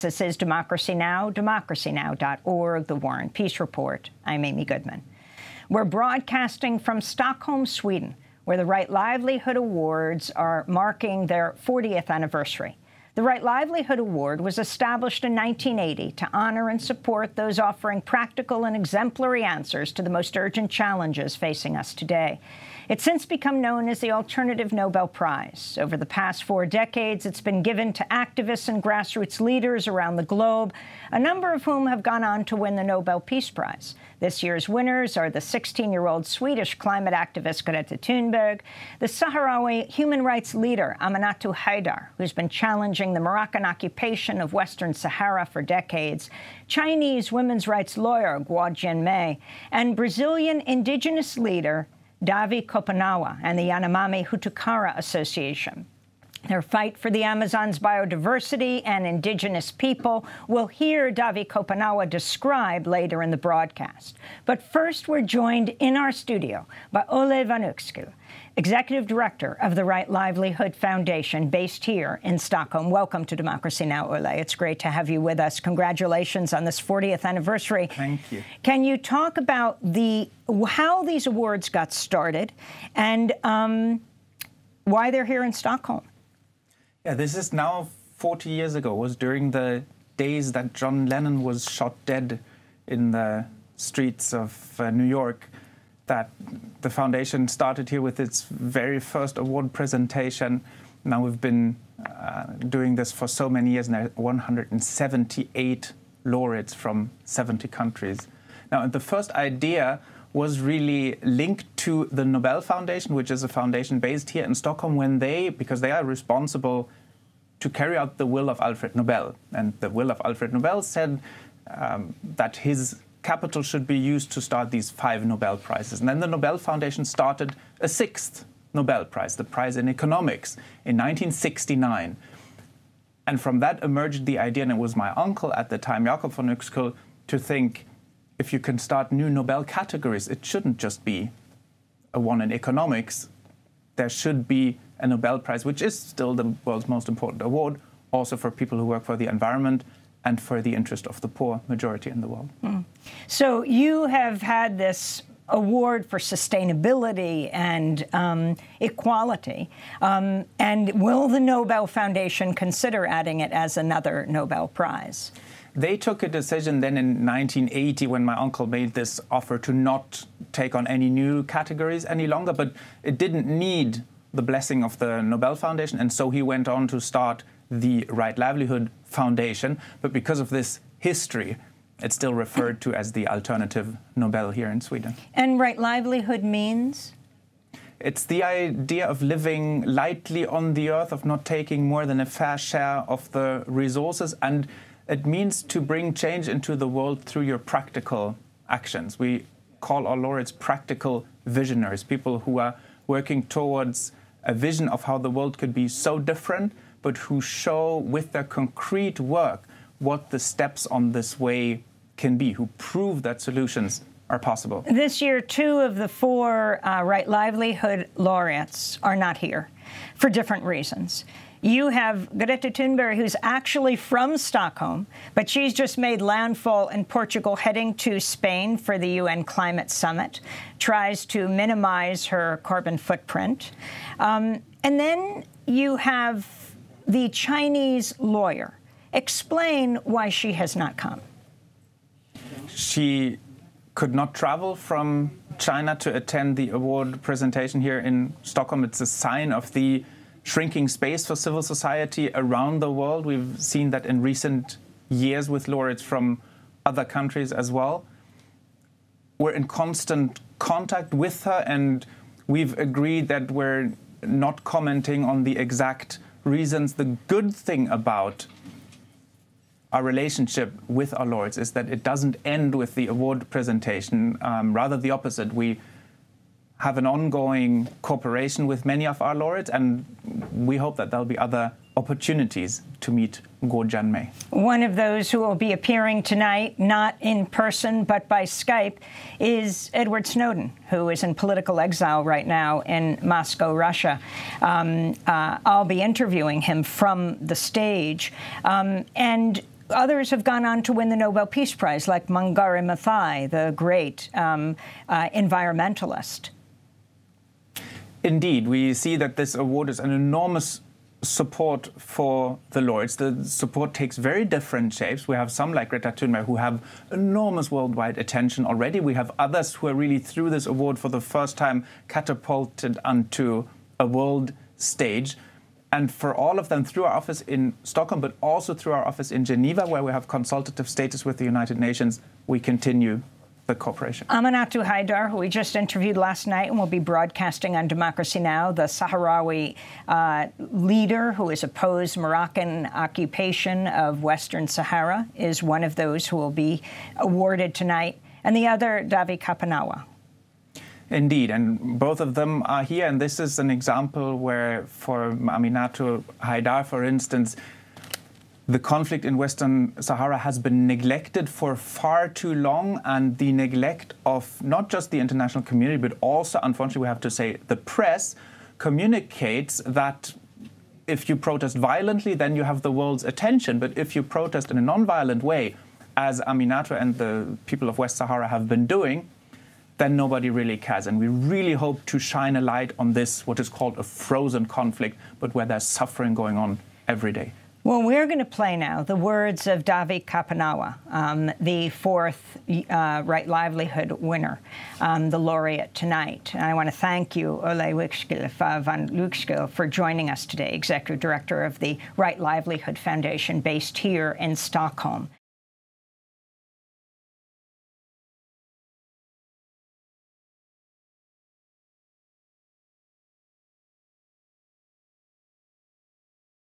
This is Democracy Now!, democracynow.org, The War and Peace Report. I'm Amy Goodman. We're broadcasting from Stockholm, Sweden, where the Right Livelihood Awards are marking their 40th anniversary. The Right Livelihood Award was established in 1980 to honor and support those offering practical and exemplary answers to the most urgent challenges facing us today. It's since become known as the Alternative Nobel Prize. Over the past 4 decades, it's been given to activists and grassroots leaders around the globe, a number of whom have gone on to win the Nobel Peace Prize. This year's winners are the 16-year-old Swedish climate activist Greta Thunberg, the Sahrawi human rights leader Aminatou Haidar, who's been challenging the Moroccan occupation of Western Sahara for decades, Chinese women's rights lawyer Guo Jianmei, and Brazilian indigenous leader Davi Kopanawa and the Yanomami Hutukara Association. Their fight for the Amazon's biodiversity and indigenous people will hear Davi Kopanawa describe later in the broadcast. But first, we're joined in our studio by Ole Vanuxkil, Executive Director of the Right Livelihood Foundation, based here in Stockholm. Welcome to Democracy Now!, Ole. It's great to have you with us. Congratulations on this 40th anniversary. Thank you. Can you talk about how these awards got started and why they're here in Stockholm? Yeah, this is now 40 years ago. It was during the days that John Lennon was shot dead in the streets of New York that the foundation started here with its very first award presentation. Now we've been doing this for so many years, and there are 178 laureates from 70 countries. Now, the first idea was really linked to the Nobel Foundation, which is a foundation based here in Stockholm, because they are responsible to carry out the will of Alfred Nobel. And the will of Alfred Nobel said that his capital should be used to start these 5 Nobel Prizes. And then the Nobel Foundation started a 6th Nobel Prize, the Prize in Economics, in 1969. And from that emerged the idea, and it was my uncle at the time, Jakob von Uexküll, to think, if you can start new Nobel categories, it shouldn't just be a one in economics. There should be a Nobel Prize, which is still the world's most important award, also for people who work for the environment and for the interest of the poor majority in the world. So you have had this award for sustainability and equality. And will the Nobel Foundation consider adding it as another Nobel Prize? They took a decision then in 1980 when my uncle made this offer to not take on any new categories any longer, but it didn't need the blessing of the Nobel Foundation, and so he went on to start the Right Livelihood Foundation. But because of this history, it's still referred to as the Alternative Nobel here in Sweden. And right livelihood means? It's the idea of living lightly on the earth, of not taking more than a fair share of the resources, and it means to bring change into the world through your practical actions. We call our laureates practical visionaries, people who are working towards a vision of how the world could be so different, but who show with their concrete work what the steps on this way can be, who prove that solutions are possible. This year, 2 of the 4 Right Livelihood laureates are not here for different reasons. You have Greta Thunberg, who's actually from Stockholm, but she's just made landfall in Portugal, heading to Spain for the UN Climate Summit, tries to minimize her carbon footprint. And then you have the Chinese lawyer. Explain why she has not come. She could not travel from China to attend the award presentation here in Stockholm. It's a sign of the shrinking space for civil society around the world. We've seen that in recent years with laureates from other countries as well. We're in constant contact with her, and we've agreed that we're not commenting on the exact reasons. The good thing about our relationship with our laureates is that it doesn't end with the award presentation. Rather the opposite. We have an ongoing cooperation with many of our laureates, and we hope that there'll be other opportunities to meet Guo Jianmei. One of those who will be appearing tonight, not in person but by Skype, is Edward Snowden, who is in political exile right now in Moscow, Russia. I'll be interviewing him from the stage. And Others have gone on to win the Nobel Peace Prize, like Wangari Maathai, the great environmentalist. Indeed, we see that this award is an enormous support for the laureates. The support takes very different shapes. We have some like Greta Thunberg who have enormous worldwide attention already. We have others who are really, through this award for the first time, catapulted onto a world stage. And for all of them, through our office in Stockholm, but also through our office in Geneva, where we have consultative status with the United Nations, we continue the cooperation. Aminatou Haidar, who we just interviewed last night and will be broadcasting on Democracy Now!, the Sahrawi leader who has opposed Moroccan occupation of Western Sahara, is one of those who will be awarded tonight, and the other, Davi Kapanawa. Indeed, and both of them are here, and this is an example where, for Aminatou Haidar, for instance, the conflict in Western Sahara has been neglected for far too long, and the neglect of not just the international community, but also, unfortunately, we have to say, the press, communicates that if you protest violently, then you have the world's attention. But if you protest in a non-violent way, as Aminatou and the people of West Sahara have been doing, then nobody really cares. And we really hope to shine a light on this, what is called a frozen conflict, but where there's suffering going on every day. Well, we're going to play now the words of Davi Kapanawa, the fourth Right Livelihood winner, the laureate tonight. And I want to thank you, Ole Wikskil van Lukskil, for joining us today, Executive Director of the Right Livelihood Foundation based here in Stockholm.